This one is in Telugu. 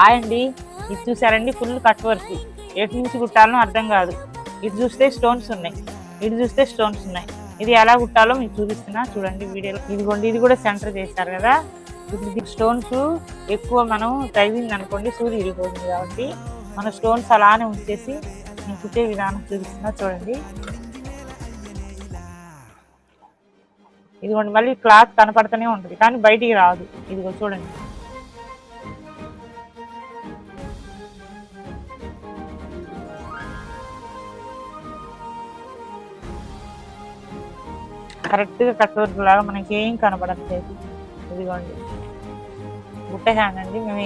అండి ఇది చూసారండి ఫుల్ కట్ వర్క్. ఎటు నుంచి కుట్టాలో అర్థం కాదు. ఇటు చూస్తే స్టోన్స్ ఉన్నాయి, ఇటు చూస్తే స్టోన్స్ ఉన్నాయి. ఇది ఎలా కుట్టాలో మీకు చూపిస్తున్నా చూడండి వీడియోలో. ఇదిగోండి ఇది కూడా సెంటర్ చేశారు కదా. ఇప్పుడు స్టోన్స్ ఎక్కువ మనం తగిలింది అనుకోండి సూది విరిగిపోతుంది. కాబట్టి మన స్టోన్స్ అలానే ఉంచేసి నేను కుట్టే విధానం చూపిస్తున్నా చూడండి. ఇదిగోండి మళ్ళీ క్లాత్ కనపడుతూనే ఉంటుంది కానీ బయటికి రాదు. ఇదిగో చూడండి. కరెక్ట్గా కట్ వర్క్ లాగా మనకి ఏం కనపడట్లేదు. ఇదిగోండి బుట్ట హ్యాండ్ అండి. మేము